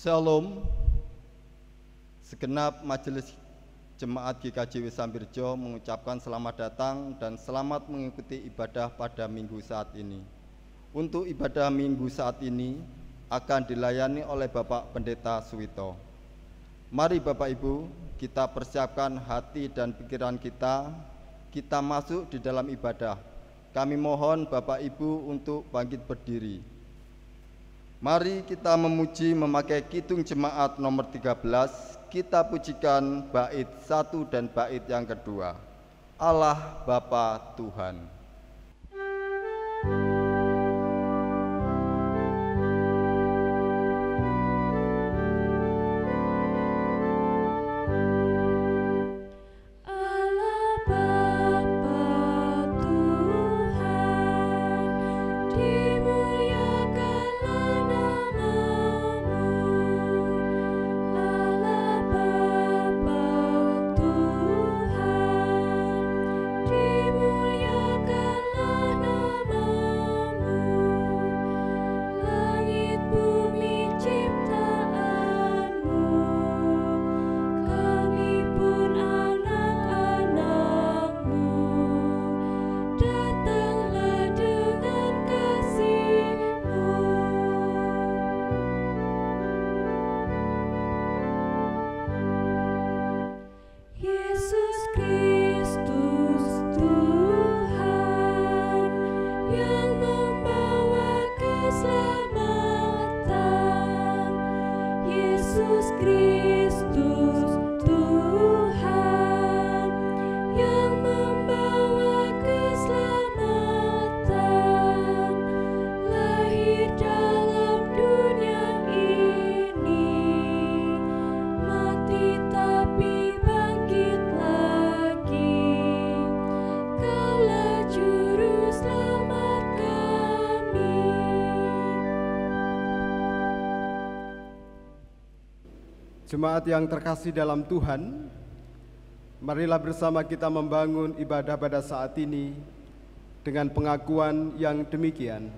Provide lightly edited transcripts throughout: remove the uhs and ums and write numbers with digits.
Shalom. Segenap majelis jemaat GKJ Sambirjo mengucapkan selamat datang dan selamat mengikuti ibadah pada minggu saat ini. Untuk ibadah minggu saat ini akan dilayani oleh Bapak Pendeta Suwito. Mari Bapak Ibu, kita persiapkan hati dan pikiran kita masuk di dalam ibadah. Kami mohon Bapak Ibu untuk bangkit berdiri. Mari kita memuji memakai kidung jemaat nomor 13, kita pujikan bait 1 dan bait yang kedua. Allah Bapa Tuhan. Jemaat yang terkasih dalam Tuhan, marilah bersama kita membangun ibadah pada saat ini dengan pengakuan yang demikian.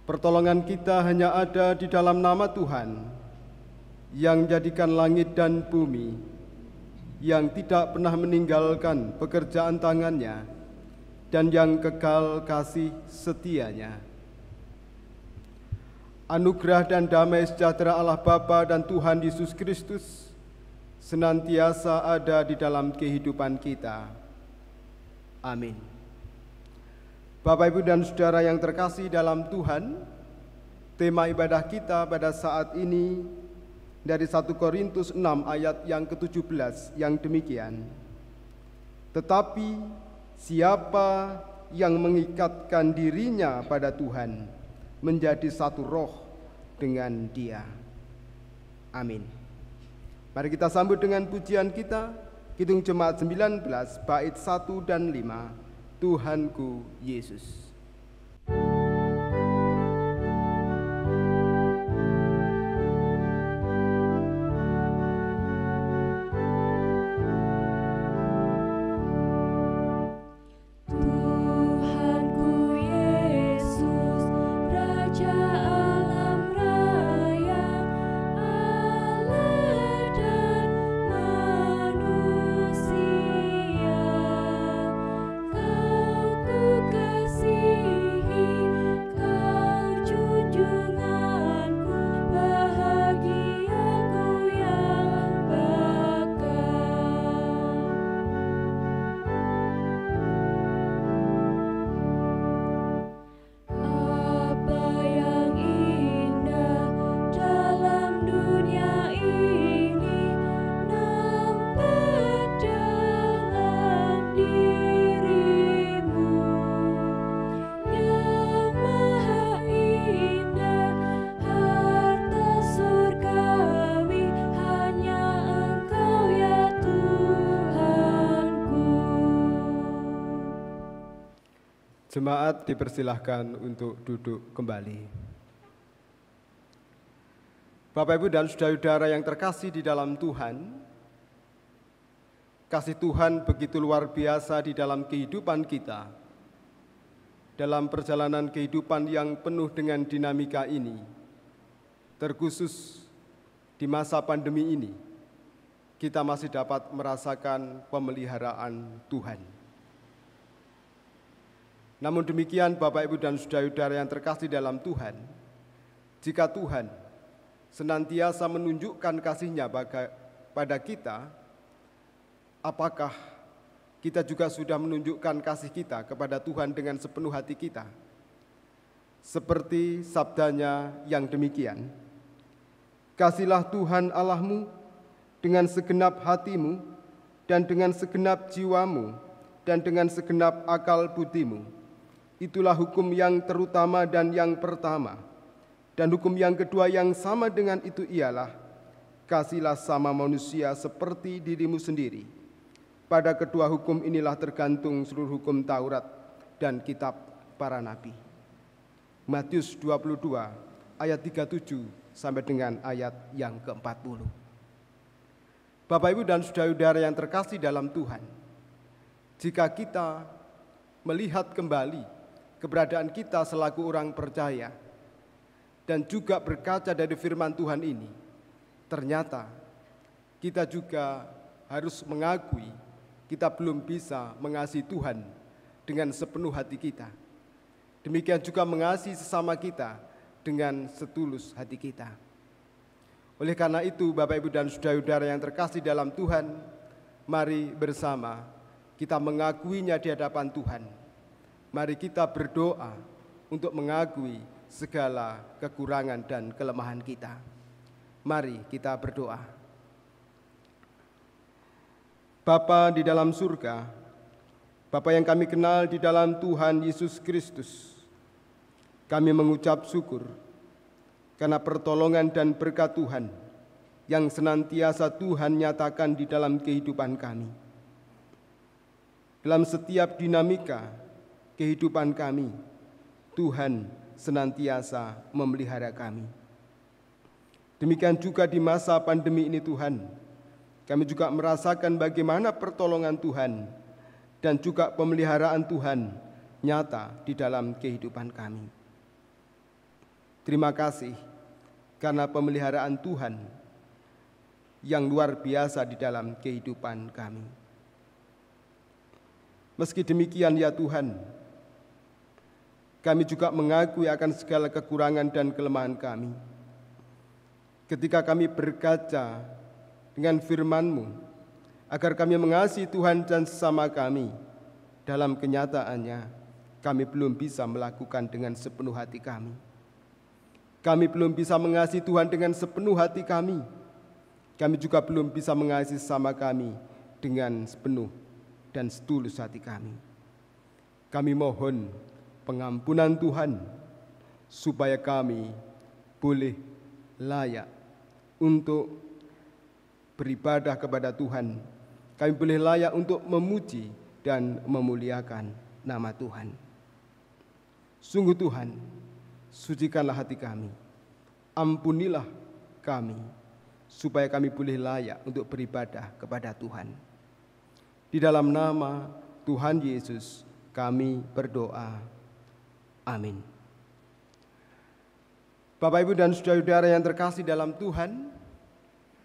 Pertolongan kita hanya ada di dalam nama Tuhan, yang menjadikan langit dan bumi, yang tidak pernah meninggalkan pekerjaan tangannya, dan yang kekal kasih setianya. Anugerah dan damai sejahtera Allah Bapa dan Tuhan Yesus Kristus senantiasa ada di dalam kehidupan kita. Amin. Bapak, Ibu, dan Saudara yang terkasih dalam Tuhan, tema ibadah kita pada saat ini dari 1 Korintus 6 ayat yang ke-17 yang demikian. Tetapi siapa yang mengikatkan dirinya pada Tuhan menjadi satu roh dengan Dia. Amin. Mari kita sambut dengan pujian kita, kidung jemaat 19, bait 1 dan 5, Tuhanku Yesus. Jemaat dipersilahkan untuk duduk kembali. Bapak, Ibu, dan saudara-saudara yang terkasih di dalam Tuhan, kasih Tuhan begitu luar biasa di dalam kehidupan kita. Dalam perjalanan kehidupan yang penuh dengan dinamika ini, Terkhusus di masa pandemi ini, kita masih dapat merasakan pemeliharaan Tuhan. Namun demikian, Bapak, Ibu, dan saudara-saudara yang terkasih dalam Tuhan, jika Tuhan senantiasa menunjukkan kasih-Nya pada kita, apakah kita juga sudah menunjukkan kasih kita kepada Tuhan dengan sepenuh hati kita? Seperti sabdanya yang demikian, "Kasihilah Tuhan Allahmu dengan segenap hatimu dan dengan segenap jiwamu dan dengan segenap akal budimu. Itulah hukum yang terutama dan yang pertama. Dan hukum yang kedua yang sama dengan itu ialah, kasihilah sama manusia seperti dirimu sendiri. Pada kedua hukum inilah tergantung seluruh hukum Taurat dan kitab para nabi." Matius 22 ayat 37 sampai dengan ayat yang ke-40. Bapak, Ibu, dan saudara-saudara yang terkasih dalam Tuhan, jika kita melihat kembali keberadaan kita selaku orang percaya dan juga berkaca dari firman Tuhan ini, ternyata kita juga harus mengakui kita belum bisa mengasihi Tuhan dengan sepenuh hati kita. Demikian juga mengasihi sesama kita dengan setulus hati kita. Oleh karena itu, Bapak, Ibu, dan saudara-saudara yang terkasih dalam Tuhan, mari bersama kita mengakuinya di hadapan Tuhan. Mari kita berdoa untuk mengakui segala kekurangan dan kelemahan kita. Mari kita berdoa. Bapa di dalam surga, Bapa yang kami kenal di dalam Tuhan Yesus Kristus, kami mengucap syukur karena pertolongan dan berkat Tuhan yang senantiasa Tuhan nyatakan di dalam kehidupan kami. Dalam setiap dinamika kehidupan kami, Tuhan senantiasa memelihara kami. Demikian juga di masa pandemi ini Tuhan, kami juga merasakan bagaimana pertolongan Tuhan dan juga pemeliharaan Tuhan nyata di dalam kehidupan kami. Terima kasih karena pemeliharaan Tuhan yang luar biasa di dalam kehidupan kami. Meski demikian ya Tuhan, kami juga mengakui akan segala kekurangan dan kelemahan kami. Ketika kami berkaca dengan firman-Mu, agar kami mengasihi Tuhan dan sesama kami, dalam kenyataannya kami belum bisa melakukan dengan sepenuh hati kami. Kami belum bisa mengasihi Tuhan dengan sepenuh hati kami. Kami juga belum bisa mengasihi sesama kami dengan sepenuh dan setulus hati kami. Kami mohon pengampunan Tuhan, supaya kami boleh layak untuk beribadah kepada Tuhan. Kami boleh layak untuk memuji dan memuliakan nama Tuhan. Sungguh Tuhan, sucikanlah hati kami, ampunilah kami, supaya kami boleh layak untuk beribadah kepada Tuhan. Di dalam nama Tuhan Yesus kami berdoa. Amin. Bapak, Ibu, dan saudara-saudara yang terkasih dalam Tuhan,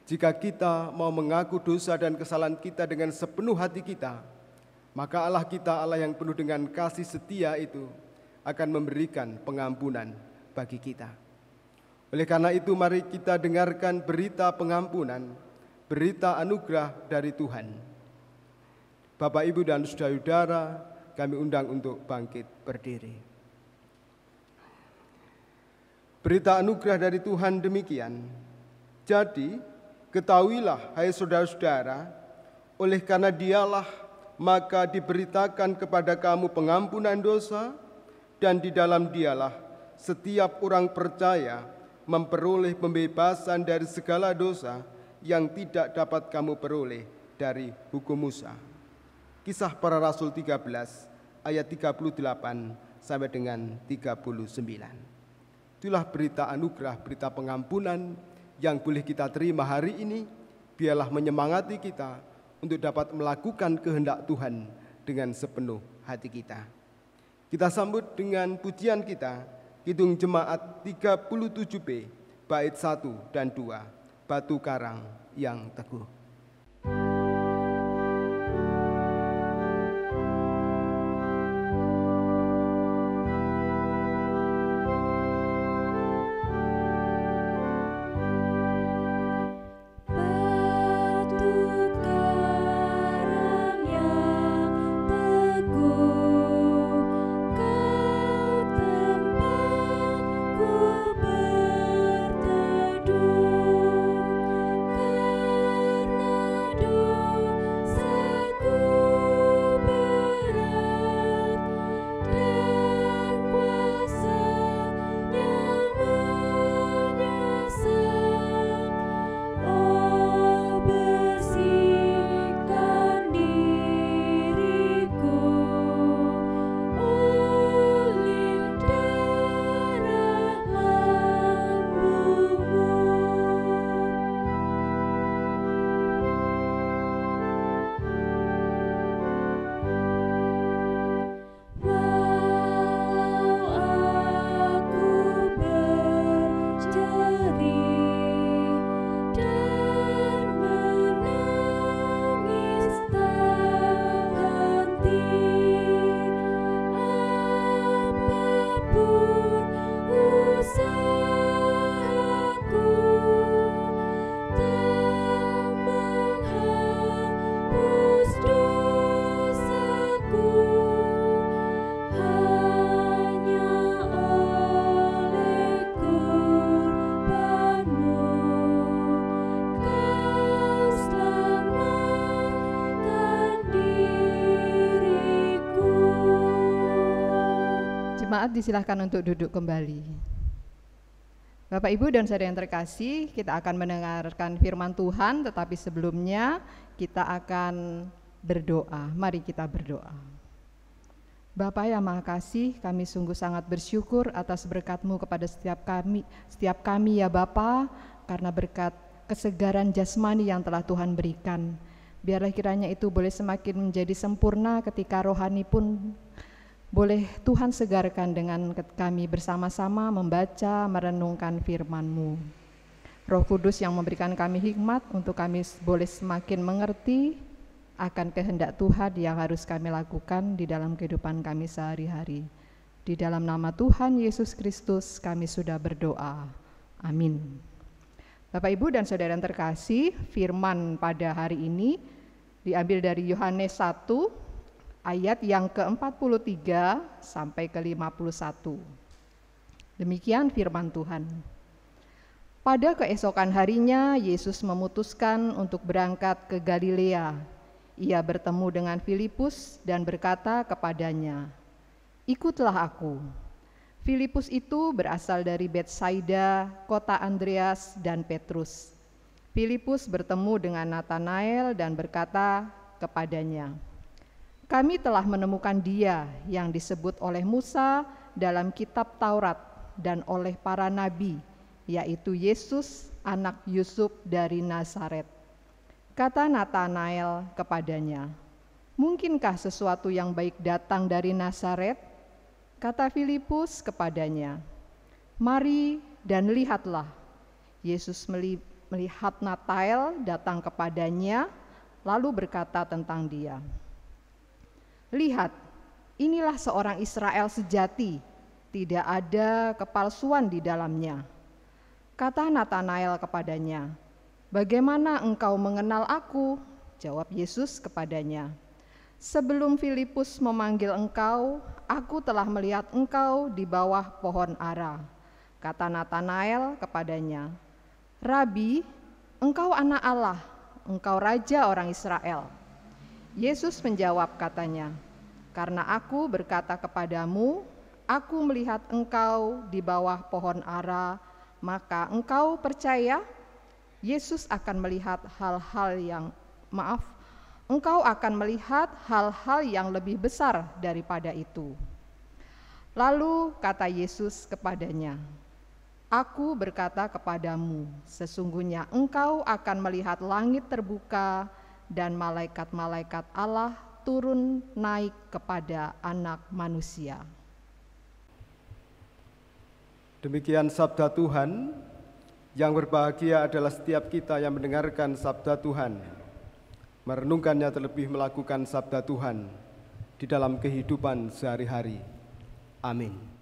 jika kita mau mengaku dosa dan kesalahan kita dengan sepenuh hati kita, maka Allah kita, Allah yang penuh dengan kasih setia itu, akan memberikan pengampunan bagi kita. Oleh karena itu, mari kita dengarkan berita pengampunan, berita anugerah dari Tuhan. Bapak, Ibu, dan saudara-saudara, kami undang untuk bangkit berdiri. Berita anugerah dari Tuhan demikian. Jadi, ketahuilah, hai saudara-saudara, oleh karena Dialah maka diberitakan kepada kamu pengampunan dosa, dan di dalam Dialah setiap orang percaya memperoleh pembebasan dari segala dosa yang tidak dapat kamu peroleh dari hukum Musa. Kisah Para Rasul 13 ayat 38 sampai dengan 39. Itulah berita anugerah, berita pengampunan yang boleh kita terima hari ini. Biarlah menyemangati kita untuk dapat melakukan kehendak Tuhan dengan sepenuh hati kita. Kita sambut dengan pujian kita, Kidung Jemaat 37B, bait 1 dan 2, batu karang yang teguh. Jemaat disilahkan untuk duduk kembali. Bapak, Ibu, dan saudara yang terkasih, kita akan mendengarkan firman Tuhan, tetapi sebelumnya kita akan berdoa. Mari kita berdoa. Bapa yang Maha Kasih, kami sungguh sangat bersyukur atas berkat-Mu kepada setiap kami ya Bapa, karena berkat kesegaran jasmani yang telah Tuhan berikan. Biarlah kiranya itu boleh semakin menjadi sempurna ketika rohani pun boleh Tuhan segarkan dengan kami bersama-sama membaca, merenungkan firman-Mu. Roh Kudus yang memberikan kami hikmat untuk kami boleh semakin mengerti akan kehendak Tuhan yang harus kami lakukan di dalam kehidupan kami sehari-hari. Di dalam nama Tuhan Yesus Kristus kami sudah berdoa. Amin. Bapak, Ibu, dan saudara yang terkasih, firman pada hari ini diambil dari Yohanes 1 ayat yang ke-43 sampai ke-51. Demikian firman Tuhan. Pada keesokan harinya, Yesus memutuskan untuk berangkat ke Galilea. Ia bertemu dengan Filipus dan berkata kepadanya, "Ikutlah aku." Filipus itu berasal dari Betsaida, kota Andreas dan Petrus. Filipus bertemu dengan Natanael dan berkata kepadanya, "Kami telah menemukan Dia yang disebut oleh Musa dalam kitab Taurat dan oleh para nabi, yaitu Yesus, anak Yusuf dari Nazaret." Kata Natanael kepadanya, "Mungkinkah sesuatu yang baik datang dari Nazaret?" Kata Filipus kepadanya, "Mari dan lihatlah." Yesus melihat Natanael datang kepadanya, lalu berkata tentang dia, "Lihat, inilah seorang Israel sejati, tidak ada kepalsuan di dalamnya." Kata Natanael kepadanya, "Bagaimana engkau mengenal aku?" Jawab Yesus kepadanya, "Sebelum Filipus memanggil engkau, aku telah melihat engkau di bawah pohon ara." Kata Natanael kepadanya, "Rabi, engkau anak Allah, engkau raja orang Israel." Yesus menjawab katanya, "Karena aku berkata kepadamu, aku melihat engkau di bawah pohon ara, maka engkau percaya?" Yesus akan melihat engkau akan melihat hal-hal yang lebih besar daripada itu. Lalu kata Yesus kepadanya, "Aku berkata kepadamu, sesungguhnya engkau akan melihat langit terbuka dan malaikat-malaikat Allah turun naik kepada Anak Manusia." Demikian sabda Tuhan. Yang berbahagia adalah setiap kita yang mendengarkan sabda Tuhan, merenungkannya terlebih melakukan sabda Tuhan di dalam kehidupan sehari-hari. Amin.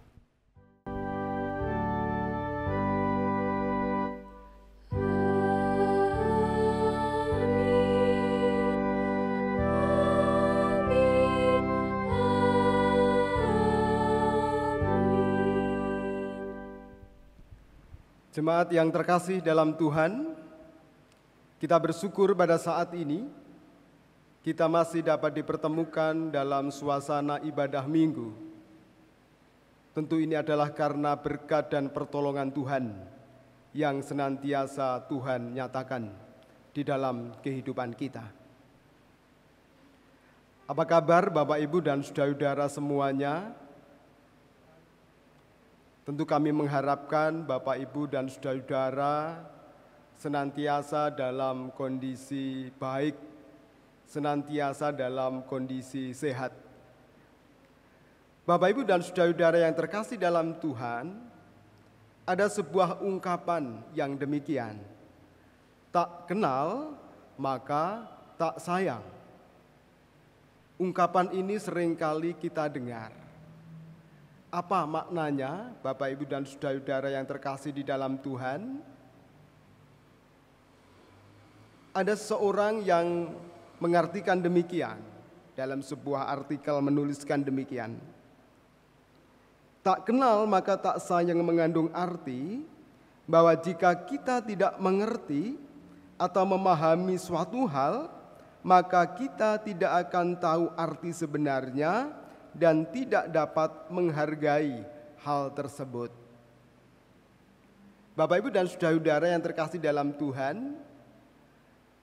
Jemaat yang terkasih dalam Tuhan, kita bersyukur pada saat ini kita masih dapat dipertemukan dalam suasana ibadah minggu. Tentu ini adalah karena berkat dan pertolongan Tuhan yang senantiasa Tuhan nyatakan di dalam kehidupan kita. Apa kabar Bapak, Ibu, dan saudara-saudara semuanya? Tentu kami mengharapkan Bapak, Ibu, dan saudara-saudara senantiasa dalam kondisi baik, senantiasa dalam kondisi sehat. Bapak, Ibu, dan saudara-saudara yang terkasih dalam Tuhan, ada sebuah ungkapan yang demikian. Tak kenal, maka tak sayang. Ungkapan ini seringkali kita dengar. Apa maknanya, Bapak, Ibu, dan saudara-saudara yang terkasih di dalam Tuhan? Ada seorang yang mengartikan demikian, dalam sebuah artikel menuliskan demikian. Tak kenal maka tak sayang mengandung arti bahwa jika kita tidak mengerti atau memahami suatu hal, maka kita tidak akan tahu arti sebenarnya dan tidak dapat menghargai hal tersebut. Bapak, Ibu, dan saudara-saudara yang terkasih dalam Tuhan,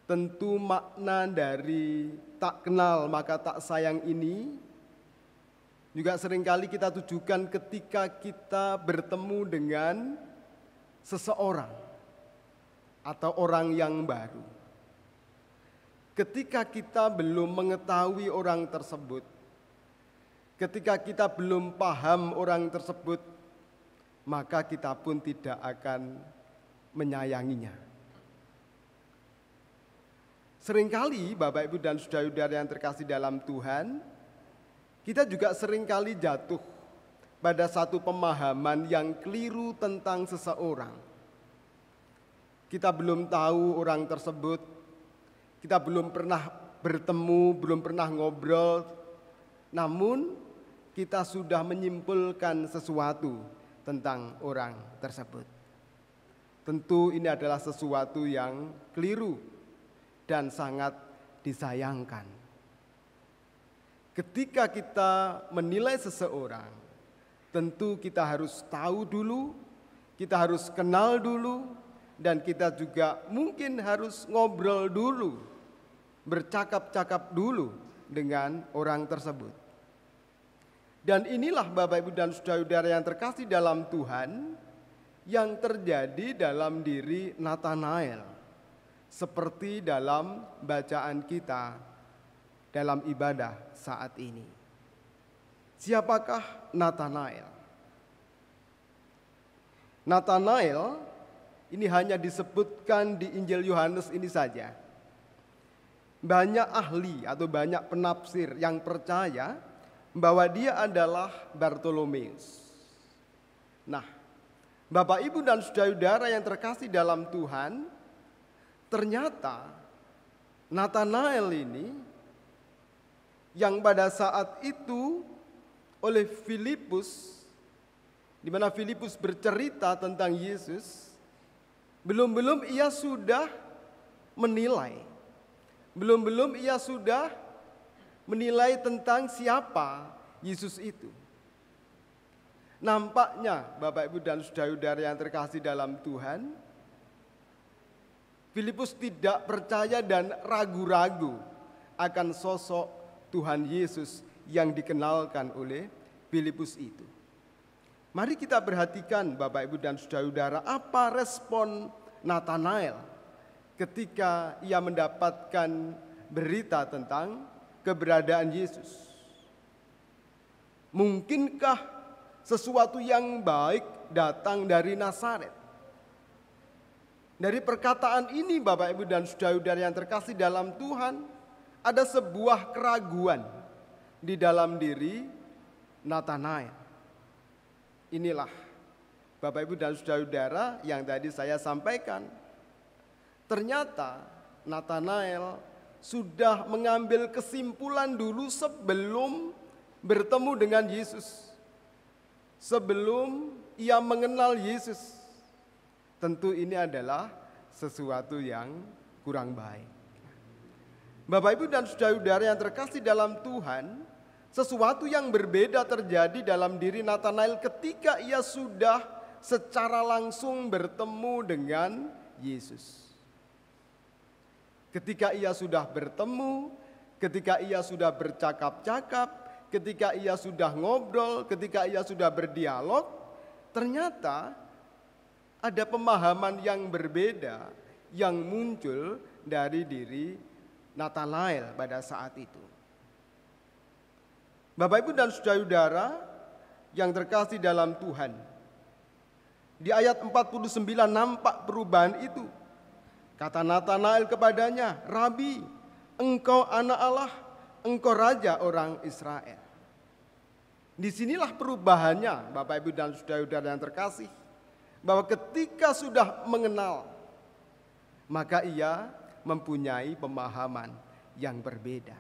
tentu makna dari tak kenal maka tak sayang ini juga seringkali kita tujukan ketika kita bertemu dengan seseorang atau orang yang baru. Ketika kita belum mengetahui orang tersebut, ketika kita belum paham orang tersebut, maka kita pun tidak akan menyayanginya. Seringkali Bapak, Ibu, dan saudara-saudara yang terkasih dalam Tuhan, kita juga seringkali jatuh pada satu pemahaman yang keliru tentang seseorang. Kita belum tahu orang tersebut, kita belum pernah bertemu, belum pernah ngobrol, namun kita sudah menyimpulkan sesuatu tentang orang tersebut. Tentu ini adalah sesuatu yang keliru dan sangat disayangkan. Ketika kita menilai seseorang, tentu kita harus tahu dulu, kita harus kenal dulu, dan kita juga mungkin harus ngobrol dulu, bercakap-cakap dulu dengan orang tersebut. Dan inilah Bapak, Ibu, dan saudara-saudara yang terkasih dalam Tuhan yang terjadi dalam diri Nathanael, seperti dalam bacaan kita dalam ibadah saat ini. Siapakah Nathanael? Nathanael ini hanya disebutkan di Injil Yohanes ini saja. Banyak ahli atau banyak penafsir yang percaya bahwa dia adalah Bartolomeus. Nah, Bapak, Ibu, dan saudara-saudara yang terkasih dalam Tuhan, ternyata Nathanael ini yang pada saat itu oleh Filipus, di mana Filipus bercerita tentang Yesus, belum ia sudah menilai, belum ia sudah menilai tentang siapa Yesus itu. Nampaknya Bapak, Ibu, dan saudara-saudara yang terkasih dalam Tuhan, Filipus tidak percaya dan ragu-ragu akan sosok Tuhan Yesus yang dikenalkan oleh Filipus itu. Mari kita perhatikan Bapak, Ibu, dan saudara-saudara, apa respon Nathanael ketika ia mendapatkan berita tentang keberadaan Yesus. Mungkinkah sesuatu yang baik datang dari Nazaret? Dari perkataan ini Bapak Ibu dan saudara-saudara yang terkasih dalam Tuhan, ada sebuah keraguan di dalam diri Natanael. Inilah Bapak Ibu dan saudara-saudara yang tadi saya sampaikan. Ternyata Natanael sudah mengambil kesimpulan dulu sebelum bertemu dengan Yesus. Sebelum ia mengenal Yesus. Tentu ini adalah sesuatu yang kurang baik. Bapak Ibu dan saudara-saudara yang terkasih dalam Tuhan, sesuatu yang berbeda terjadi dalam diri Natanael ketika ia sudah secara langsung bertemu dengan Yesus. Ketika ia sudah bertemu, ketika ia sudah bercakap-cakap, ketika ia sudah ngobrol, ketika ia sudah berdialog, ternyata ada pemahaman yang berbeda yang muncul dari diri Natanael pada saat itu. Bapak Ibu dan saudara-saudara yang terkasih dalam Tuhan, di ayat 49 nampak perubahan itu. Kata Natanael kepadanya, "Rabi, engkau anak Allah, engkau raja orang Israel." Disinilah perubahannya Bapak Ibu dan saudara-saudara yang terkasih. Bahwa ketika sudah mengenal, maka ia mempunyai pemahaman yang berbeda.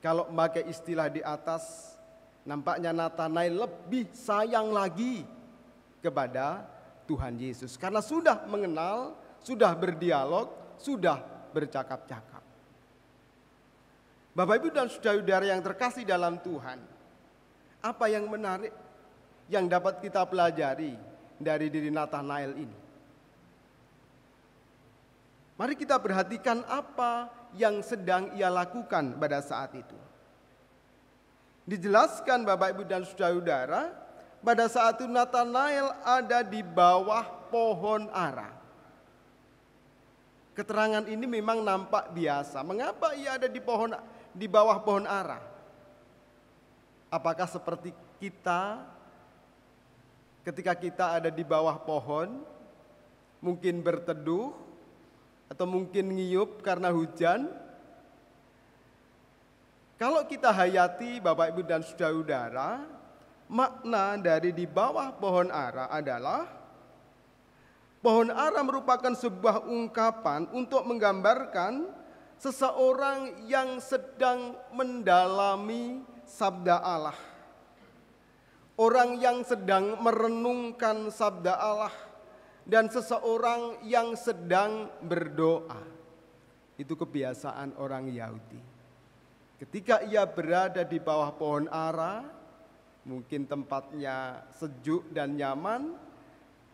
Kalau memakai istilah di atas, nampaknya Natanael lebih sayang lagi kepada Tuhan Yesus. Karena sudah mengenal, sudah berdialog, sudah bercakap-cakap. Bapak Ibu dan saudara-saudara yang terkasih dalam Tuhan, apa yang menarik yang dapat kita pelajari dari diri Natanael ini? Mari kita perhatikan apa yang sedang ia lakukan pada saat itu. Dijelaskan Bapak Ibu dan saudara-saudara, pada saat itu Natanael ada di bawah pohon ara. Keterangan ini memang nampak biasa. Mengapa ia ada di bawah pohon ara? Apakah seperti kita ketika kita ada di bawah pohon, mungkin berteduh, atau mungkin ngiyup karena hujan? Kalau kita hayati Bapak Ibu dan saudara-saudara, makna dari di bawah pohon ara adalah, pohon ara merupakan sebuah ungkapan untuk menggambarkan seseorang yang sedang mendalami sabda Allah. Orang yang sedang merenungkan sabda Allah dan seseorang yang sedang berdoa. Itu kebiasaan orang Yahudi. Ketika ia berada di bawah pohon ara, mungkin tempatnya sejuk dan nyaman,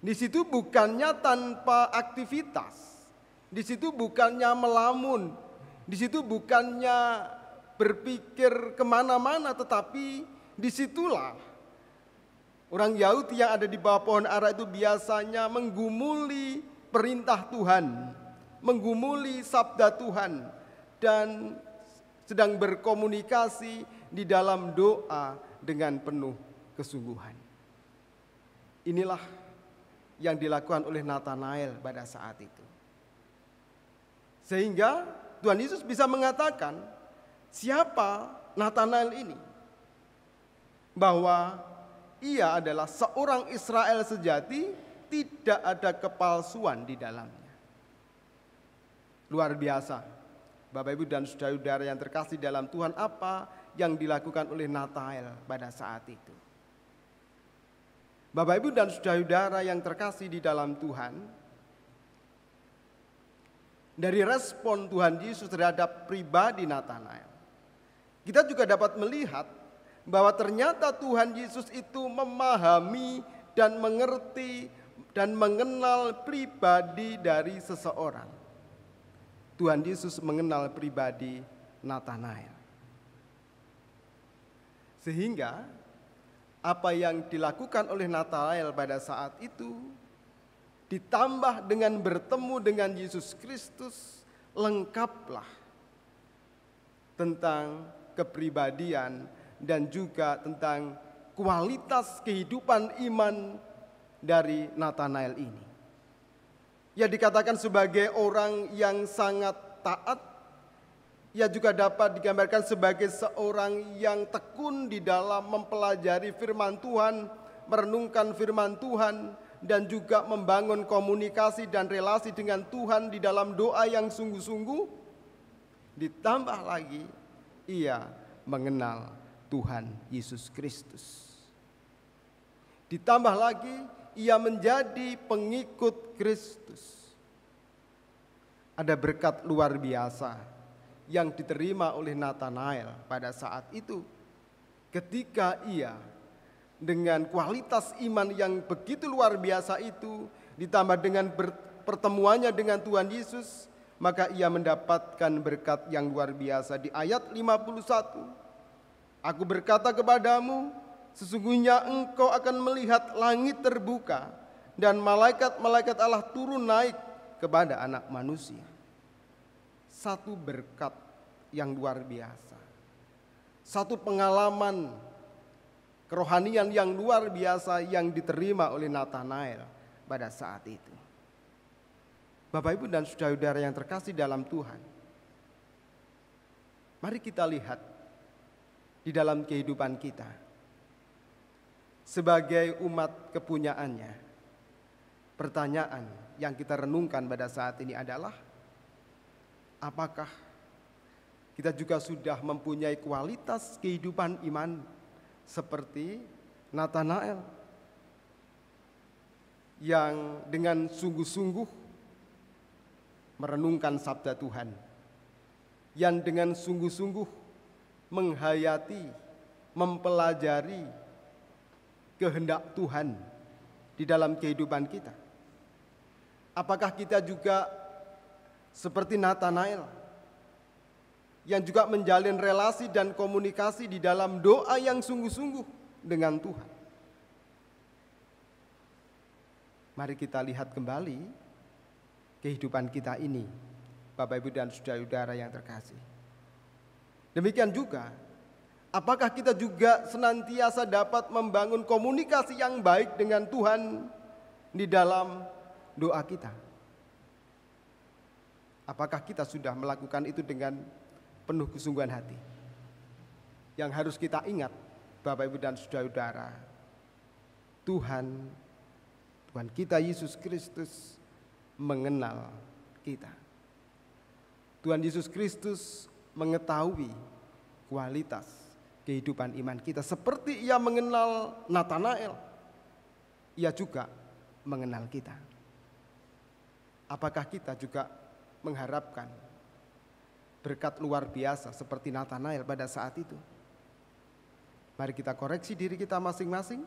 di situ bukannya tanpa aktivitas, di situ bukannya melamun, di situ bukannya berpikir kemana-mana, tetapi disitulah orang Yahudi yang ada di bawah pohon ara itu biasanya menggumuli perintah Tuhan, menggumuli sabda Tuhan, dan sedang berkomunikasi di dalam doa dengan penuh kesungguhan. Inilah yang dilakukan oleh Natanael pada saat itu. Sehingga Tuhan Yesus bisa mengatakan, siapa Natanael ini? Bahwa ia adalah seorang Israel sejati, tidak ada kepalsuan di dalamnya. Luar biasa. Bapak Ibu dan saudara-saudara yang terkasih dalam Tuhan, apa yang dilakukan oleh Natanael pada saat itu? Bapak Ibu dan saudara-saudara yang terkasih di dalam Tuhan, dari respon Tuhan Yesus terhadap pribadi Natanael, kita juga dapat melihat bahwa ternyata Tuhan Yesus itu memahami dan mengerti dan mengenal pribadi dari seseorang. Tuhan Yesus mengenal pribadi Natanael. Sehingga apa yang dilakukan oleh Natanael pada saat itu ditambah dengan bertemu dengan Yesus Kristus, lengkaplah tentang kepribadian dan juga tentang kualitas kehidupan iman dari Natanael ini. Ia dikatakan sebagai orang yang sangat taat. Ia juga dapat digambarkan sebagai seorang yang tekun di dalam mempelajari firman Tuhan, merenungkan firman Tuhan, dan juga membangun komunikasi dan relasi dengan Tuhan di dalam doa yang sungguh-sungguh. Ditambah lagi, ia mengenal Tuhan Yesus Kristus. Ditambah lagi, ia menjadi pengikut Kristus. Ada berkat luar biasa yang diterima oleh Nathanael pada saat itu, ketika ia dengan kualitas iman yang begitu luar biasa itu, ditambah dengan pertemuannya dengan Tuhan Yesus, maka ia mendapatkan berkat yang luar biasa. Di ayat 51, "Aku berkata kepadamu, sesungguhnya engkau akan melihat langit terbuka dan malaikat-malaikat Allah turun naik kepada Anak Manusia." Satu berkat yang luar biasa, satu pengalaman kerohanian yang luar biasa yang diterima oleh Nathanael pada saat itu. Bapak, Ibu, dan saudara-saudara yang terkasih dalam Tuhan, mari kita lihat di dalam kehidupan kita sebagai umat kepunyaannya. Pertanyaan yang kita renungkan pada saat ini adalah, apakah kita juga sudah mempunyai kualitas kehidupan iman seperti Nathanael yang dengan sungguh-sungguh merenungkan sabda Tuhan, yang dengan sungguh-sungguh menghayati, mempelajari kehendak Tuhan di dalam kehidupan kita? Apakah kita juga seperti Nathanael yang juga menjalin relasi dan komunikasi di dalam doa yang sungguh-sungguh dengan Tuhan? Mari kita lihat kembali kehidupan kita ini, Bapak, Ibu, dan saudara-saudara yang terkasih. Demikian juga, apakah kita juga senantiasa dapat membangun komunikasi yang baik dengan Tuhan di dalam doa kita? Apakah kita sudah melakukan itu dengan penuh kesungguhan hati? Yang harus kita ingat, Bapak, Ibu, dan saudara-saudara, Tuhan kita Yesus Kristus mengenal kita. Tuhan Yesus Kristus mengetahui kualitas kehidupan iman kita. Seperti ia mengenal Nathanael, ia juga mengenal kita. Apakah kita juga mengharapkan berkat luar biasa seperti Nathanael pada saat itu? Mari kita koreksi diri kita masing-masing,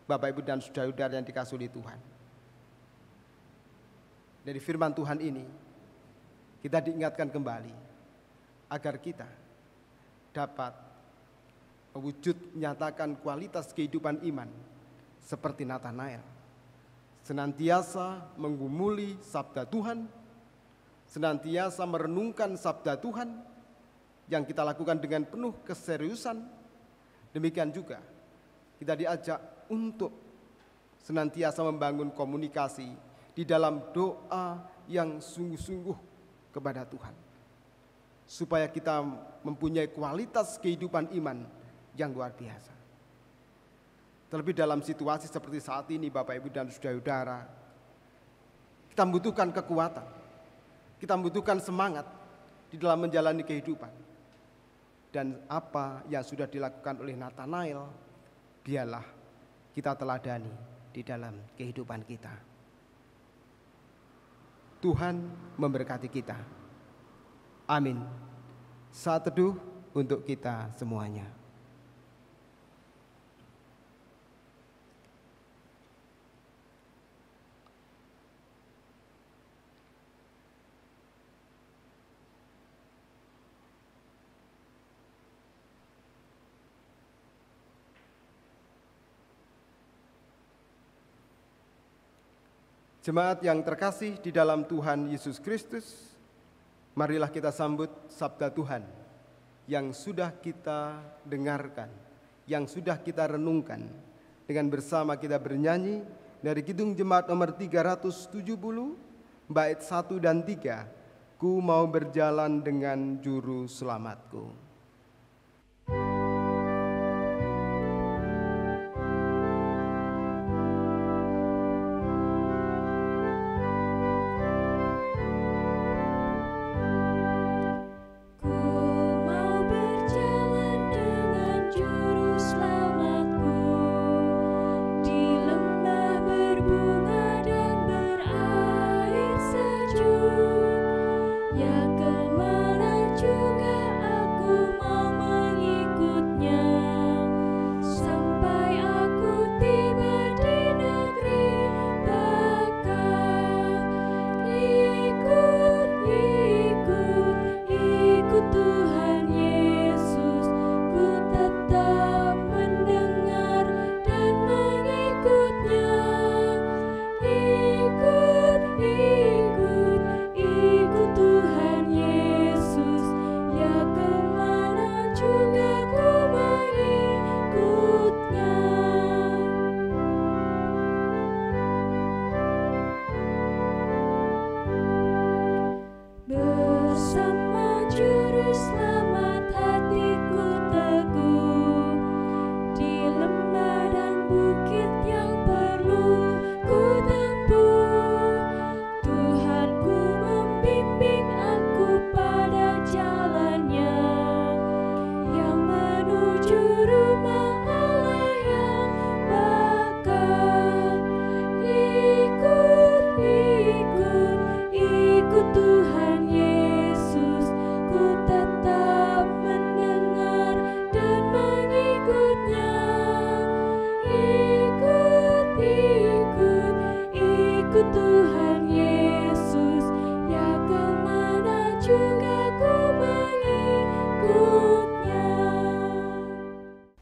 Bapak, Ibu, dan saudara-saudara yang dikasihi oleh Tuhan. Dari firman Tuhan ini kita diingatkan kembali agar kita dapat mewujud menyatakan kualitas kehidupan iman seperti Nathanael, senantiasa menggumuli sabda Tuhan, senantiasa merenungkan sabda Tuhan yang kita lakukan dengan penuh keseriusan. Demikian juga kita diajak untuk senantiasa membangun komunikasi di dalam doa yang sungguh-sungguh kepada Tuhan, supaya kita mempunyai kualitas kehidupan iman yang luar biasa. Terlebih dalam situasi seperti saat ini, Bapak, Ibu, dan saudara-saudara, kita membutuhkan kekuatan, kita membutuhkan semangat di dalam menjalani kehidupan. Dan apa yang sudah dilakukan oleh Nathanael, biarlah kita teladani di dalam kehidupan kita. Tuhan memberkati kita. Amin. Saat teduh untuk kita semuanya. Jemaat yang terkasih di dalam Tuhan Yesus Kristus, marilah kita sambut sabda Tuhan yang sudah kita dengarkan, yang sudah kita renungkan. Dengan bersama kita bernyanyi dari Kidung Jemaat nomor 370, bait 1 dan 3, ku mau berjalan dengan juru selamatku.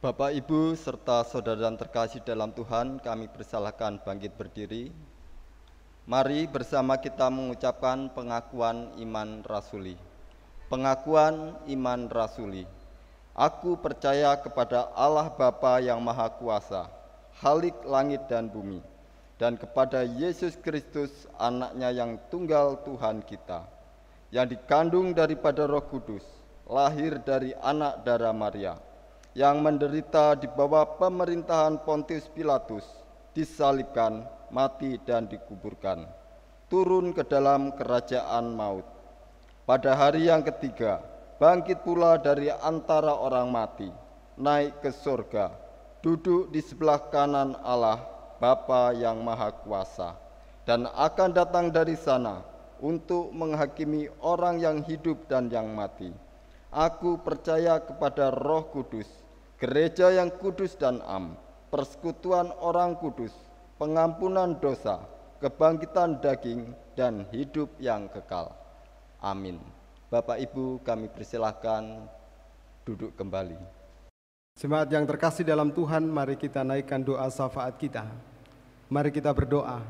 Bapak, Ibu, serta saudara yang terkasih dalam Tuhan, kami persilahkan bangkit berdiri. Mari bersama kita mengucapkan pengakuan iman rasuli. Pengakuan iman rasuli. Aku percaya kepada Allah Bapa yang Maha Kuasa, Khalik langit dan bumi, dan kepada Yesus Kristus, anaknya yang tunggal Tuhan kita, yang dikandung daripada Roh Kudus, lahir dari anak darah Maria, yang menderita di bawah pemerintahan Pontius Pilatus, disalibkan, mati dan dikuburkan, turun ke dalam kerajaan maut. Pada hari yang ketiga, bangkit pula dari antara orang mati, naik ke surga, duduk di sebelah kanan Allah, Bapa yang Maha Kuasa, dan akan datang dari sana untuk menghakimi orang yang hidup dan yang mati. Aku percaya kepada Roh Kudus, gereja yang kudus dan am, persekutuan orang kudus, pengampunan dosa, kebangkitan daging, dan hidup yang kekal. Amin. Bapak Ibu, kami persilahkan duduk kembali. Jemaat yang terkasih dalam Tuhan, mari kita naikkan doa syafaat kita. Mari kita berdoa.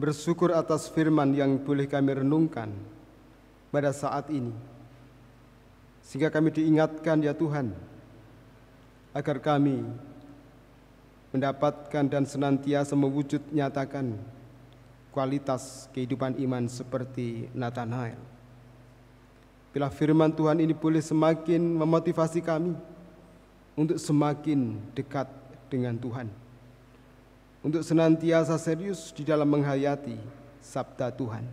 Bersyukur atas firman yang boleh kami renungkan pada saat ini, sehingga kami diingatkan ya Tuhan, agar kami mendapatkan dan senantiasa mewujud nyatakan kualitas kehidupan iman seperti Nathanael. Bila firman Tuhan ini boleh semakin memotivasi kami untuk semakin dekat dengan Tuhan, untuk senantiasa serius di dalam menghayati sabda Tuhan.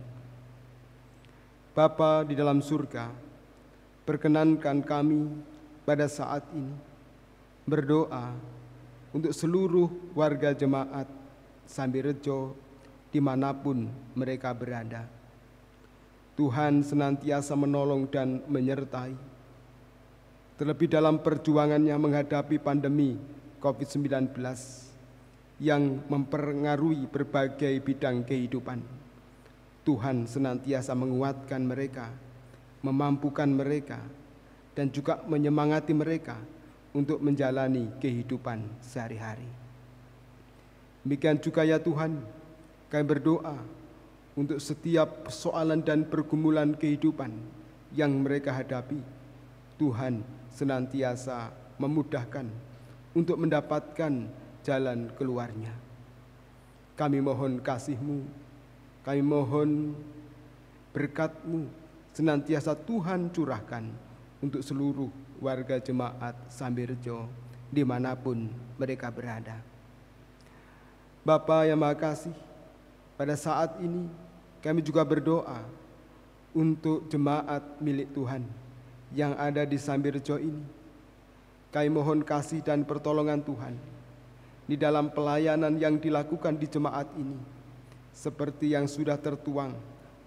Bapa di dalam surga, perkenankan kami pada saat ini berdoa untuk seluruh warga jemaat Sambirejo dimanapun mereka berada. Tuhan senantiasa menolong dan menyertai, terlebih dalam perjuangannya menghadapi pandemi COVID-19 yang mempengaruhi berbagai bidang kehidupan. Tuhan senantiasa menguatkan mereka, memampukan mereka, dan juga menyemangati mereka untuk menjalani kehidupan sehari-hari. Demikian juga ya Tuhan, kami berdoa untuk setiap persoalan dan pergumulan kehidupan yang mereka hadapi. Tuhan senantiasa memudahkan untuk mendapatkan jalan keluarnya. Kami mohon kasih-Mu, kami mohon berkat-Mu senantiasa Tuhan curahkan untuk seluruh warga jemaat Sambirjo dimanapun mereka berada. Bapa yang Maha Kasih, pada saat ini kami juga berdoa untuk jemaat milik Tuhan yang ada di Sambirjo ini. Kami mohon kasih dan pertolongan Tuhan di dalam pelayanan yang dilakukan di jemaat ini, seperti yang sudah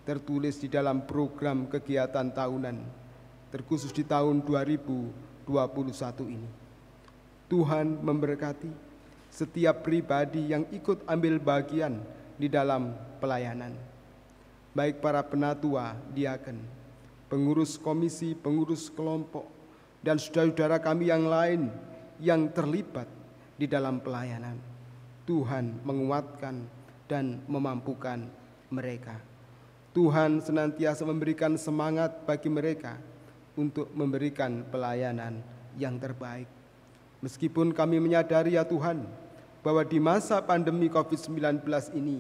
tertulis di dalam program kegiatan tahunan, terkhusus di tahun 2021 ini. Tuhan memberkati setiap pribadi yang ikut ambil bagian di dalam pelayanan, baik para penatua, diaken, pengurus komisi, pengurus kelompok, dan saudara-saudara kami yang lain yang terlibat di dalam pelayanan. Tuhan menguatkan dan memampukan mereka. Tuhan senantiasa memberikan semangat bagi mereka untuk memberikan pelayanan yang terbaik. Meskipun kami menyadari ya Tuhan, bahwa di masa pandemi COVID-19 ini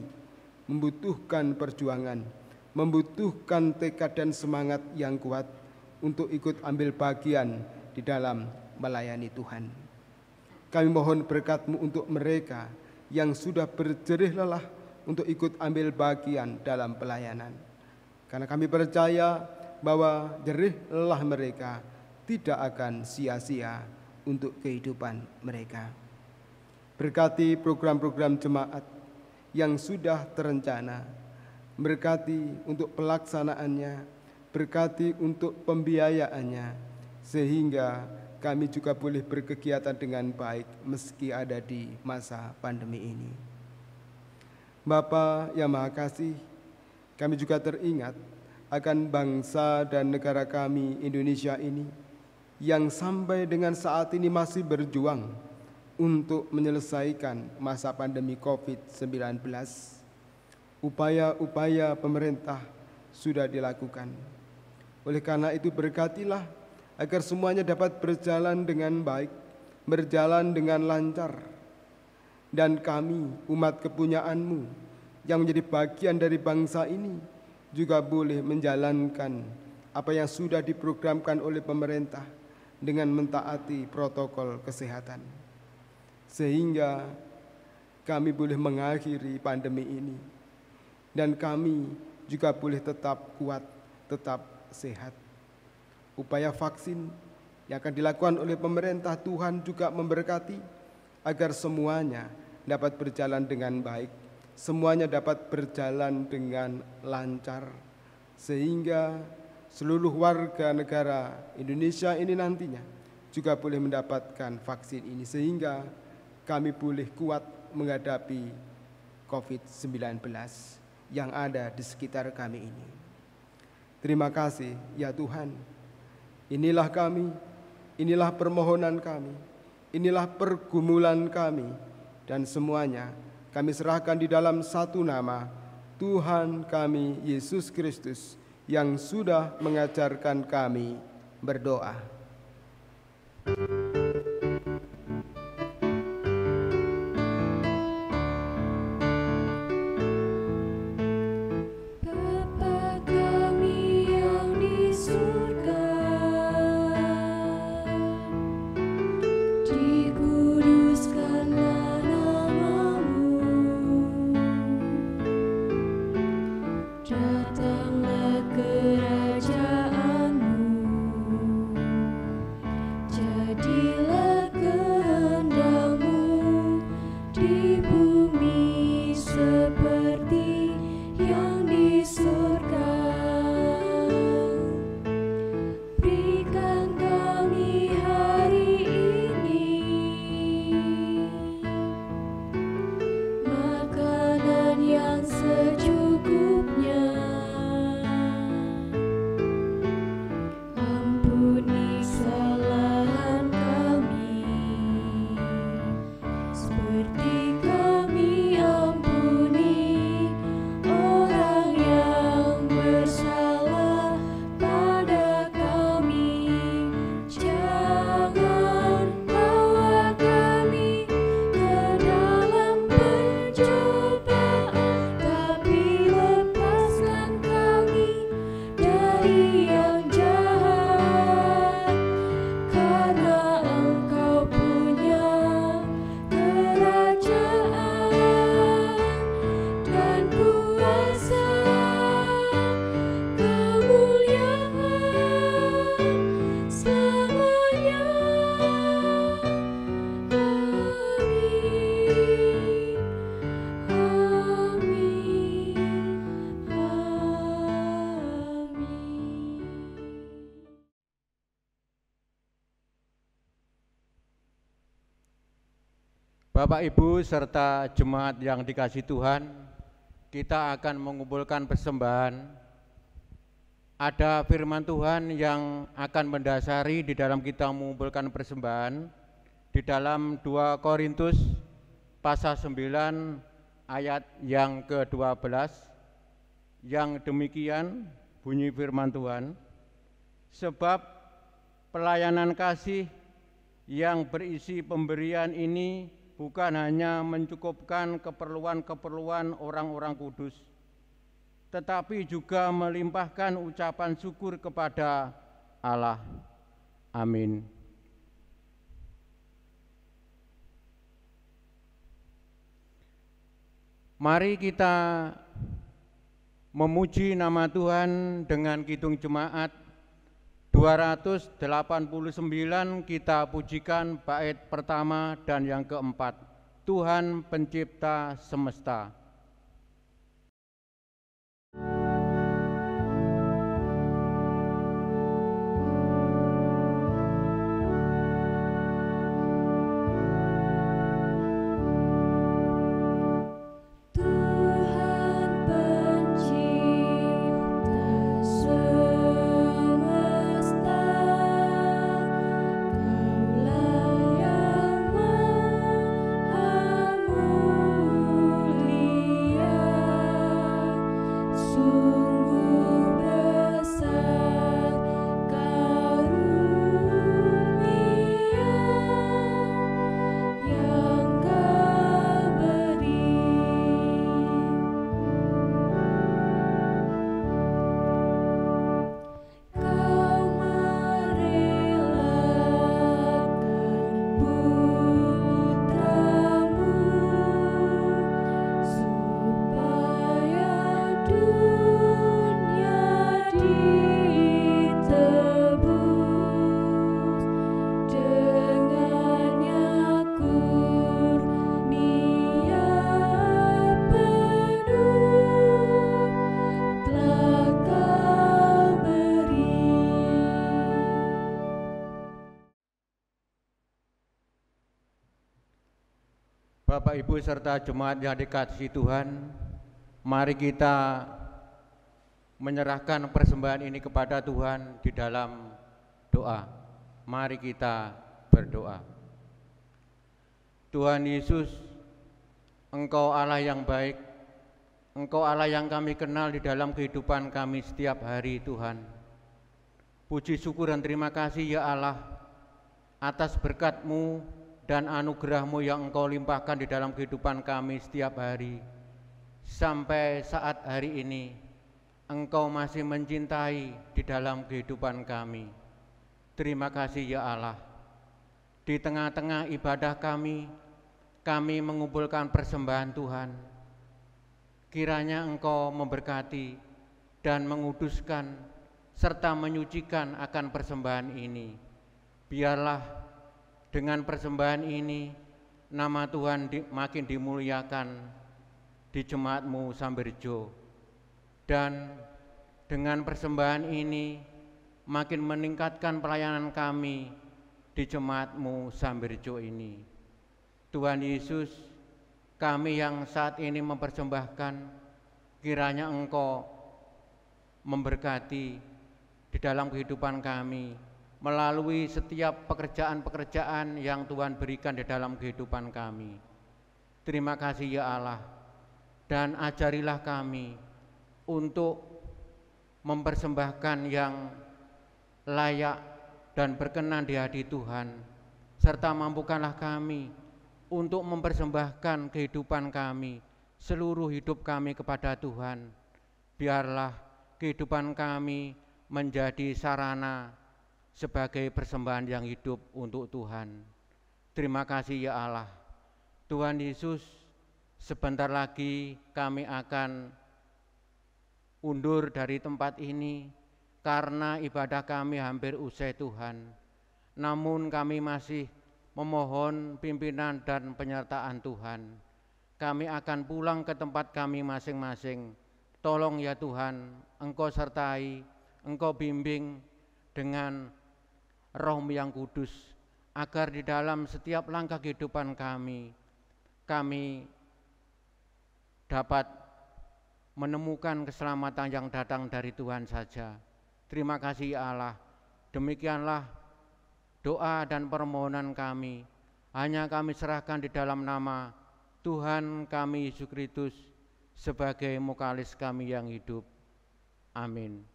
membutuhkan perjuangan, membutuhkan tekad dan semangat yang kuat untuk ikut ambil bagian di dalam melayani Tuhan. Kami mohon berkat-Mu untuk mereka yang sudah berjerih lelah untuk ikut ambil bagian dalam pelayanan. Karena kami percaya bahwa jerih lelah mereka tidak akan sia-sia untuk kehidupan mereka. Berkati program-program jemaat yang sudah terencana, berkati untuk pelaksanaannya, berkati untuk pembiayaannya, sehingga kami juga boleh berkegiatan dengan baik meski ada di masa pandemi ini. Bapa yang Maha Kasih, kami juga teringat akan bangsa dan negara kami Indonesia ini yang sampai dengan saat ini masih berjuang untuk menyelesaikan masa pandemi COVID-19. Upaya-upaya pemerintah sudah dilakukan. Oleh karena itu berkatilah agar semuanya dapat berjalan dengan baik, berjalan dengan lancar. Dan kami, umat kepunyaan-Mu, yang menjadi bagian dari bangsa ini, juga boleh menjalankan apa yang sudah diprogramkan oleh pemerintah dengan mentaati protokol kesehatan. Sehingga kami boleh mengakhiri pandemi ini. Dan kami juga boleh tetap kuat, tetap sehat. Upaya vaksin yang akan dilakukan oleh pemerintah, Tuhan juga memberkati agar semuanya dapat berjalan dengan baik, semuanya dapat berjalan dengan lancar, sehingga seluruh warga negara Indonesia ini nantinya juga boleh mendapatkan vaksin ini, sehingga kami boleh kuat menghadapi COVID-19 yang ada di sekitar kami ini. Terima kasih ya Tuhan. Inilah kami, inilah permohonan kami, inilah pergumulan kami, dan semuanya kami serahkan di dalam satu nama, Tuhan kami Yesus Kristus, yang sudah mengajarkan kami berdoa. Datanglah kerajaan-Mu. Bapak, Ibu, serta jemaat yang dikasihi Tuhan, kita akan mengumpulkan persembahan. Ada firman Tuhan yang akan mendasari di dalam kita mengumpulkan persembahan di dalam 2 Korintus pasal 9 ayat yang ke-12, yang demikian bunyi firman Tuhan, sebab pelayanan kasih yang berisi pemberian ini bukan hanya mencukupkan keperluan-keperluan orang-orang kudus, tetapi juga melimpahkan ucapan syukur kepada Allah. Amin. Mari kita memuji nama Tuhan dengan kidung jemaat 289. Kita pujikan bait pertama dan yang keempat, Tuhan Pencipta Semesta. Bapak, Ibu, serta jemaat yang dikasihi Tuhan, mari kita menyerahkan persembahan ini kepada Tuhan di dalam doa. Mari kita berdoa. Tuhan Yesus, Engkau Allah yang baik, Engkau Allah yang kami kenal di dalam kehidupan kami setiap hari, Tuhan. Puji syukur dan terima kasih ya Allah atas berkat-Mu dan anugerah-Mu yang Engkau limpahkan di dalam kehidupan kami setiap hari. Sampai saat hari ini, Engkau masih mencintai di dalam kehidupan kami. Terima kasih ya Allah. Di tengah-tengah ibadah kami mengumpulkan persembahan Tuhan. Kiranya Engkau memberkati dan menguduskan serta menyucikan akan persembahan ini. Biarlah dengan persembahan ini, nama Tuhan makin dimuliakan di jemaat-Mu Sambirjo. Dan dengan persembahan ini, makin meningkatkan pelayanan kami di jemaat-Mu Sambirjo ini. Tuhan Yesus, kami yang saat ini mempersembahkan, kiranya Engkau memberkati di dalam kehidupan kami, melalui setiap pekerjaan-pekerjaan yang Tuhan berikan di dalam kehidupan kami. Terima kasih ya Allah, dan ajarilah kami untuk mempersembahkan yang layak dan berkenan di hati Tuhan, serta mampukanlah kami untuk mempersembahkan kehidupan kami, seluruh hidup kami kepada Tuhan. Biarlah kehidupan kami menjadi sarana sebagai persembahan yang hidup untuk Tuhan. Terima kasih ya Allah. Tuhan Yesus, sebentar lagi kami akan undur dari tempat ini karena ibadah kami hampir usai Tuhan. Namun kami masih memohon pimpinan dan penyertaan Tuhan. Kami akan pulang ke tempat kami masing-masing. Tolong ya Tuhan, Engkau sertai, Engkau bimbing dengan Roh-Mu yang kudus, agar di dalam setiap langkah kehidupan kami, kami dapat menemukan keselamatan yang datang dari Tuhan saja. Terima kasih ya Allah. Demikianlah doa dan permohonan kami. Hanya kami serahkan di dalam nama Tuhan kami Yesus Kristus sebagai mukalis kami yang hidup. Amin.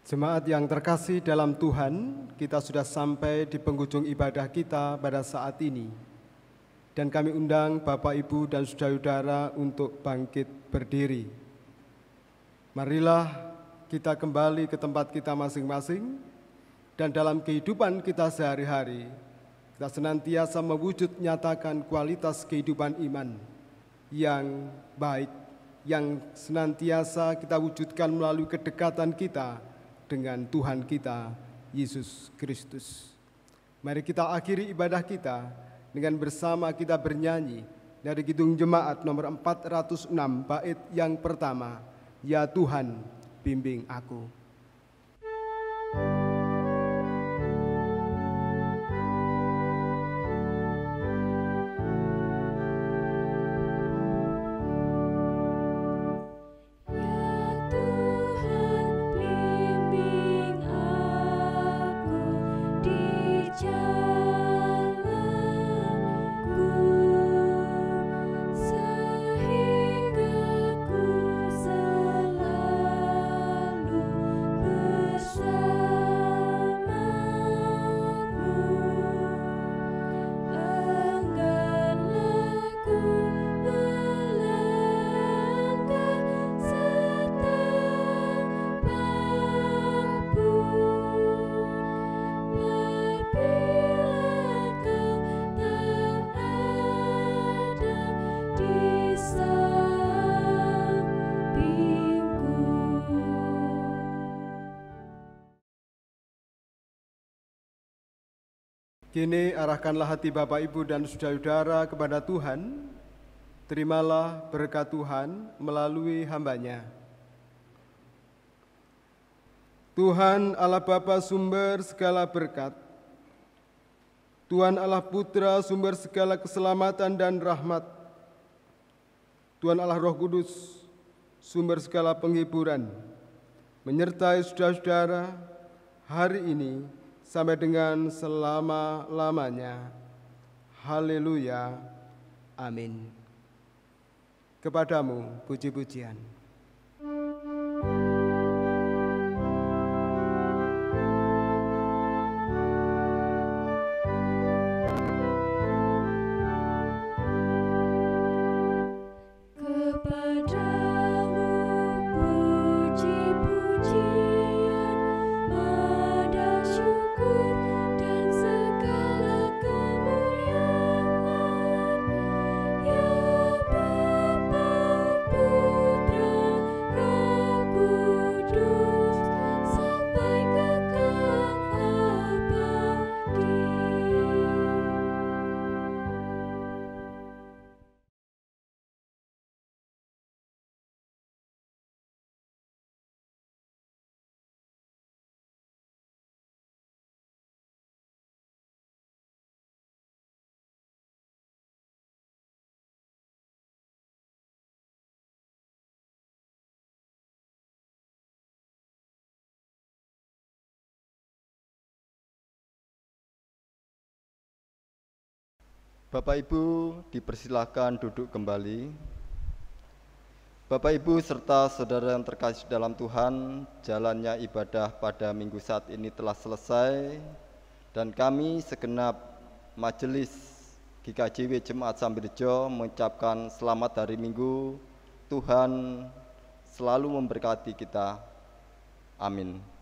Jemaat yang terkasih dalam Tuhan, kita sudah sampai di penghujung ibadah kita pada saat ini. Dan kami undang Bapak, Ibu, dan saudara-saudara untuk bangkit berdiri. Marilah kita kembali ke tempat kita masing-masing, dan dalam kehidupan kita sehari-hari, kita senantiasa mewujud nyatakan kualitas kehidupan iman yang baik, yang senantiasa kita wujudkan melalui kedekatan kita dengan Tuhan kita, Yesus Kristus. Mari kita akhiri ibadah kita dengan bersama kita bernyanyi dari Kidung Jemaat nomor 406 bait yang pertama, Ya Tuhan, bimbing aku. Kini arahkanlah hati Bapak, Ibu, dan saudara-saudara kepada Tuhan. Terimalah berkat Tuhan melalui hamba-Nya. Tuhan Allah Bapa sumber segala berkat, Tuhan Allah Putra sumber segala keselamatan dan rahmat, Tuhan Allah Roh Kudus sumber segala penghiburan, menyertai saudara-saudara hari ini sampai dengan selama-lamanya. Haleluya. Amin. Kepadamu puji-pujian. Bapak Ibu dipersilahkan duduk kembali. Bapak Ibu serta saudara yang terkasih dalam Tuhan, jalannya ibadah pada minggu saat ini telah selesai dan kami segenap majelis GKJW Jemaat Sambirjo mengucapkan selamat hari Minggu. Tuhan selalu memberkati kita. Amin.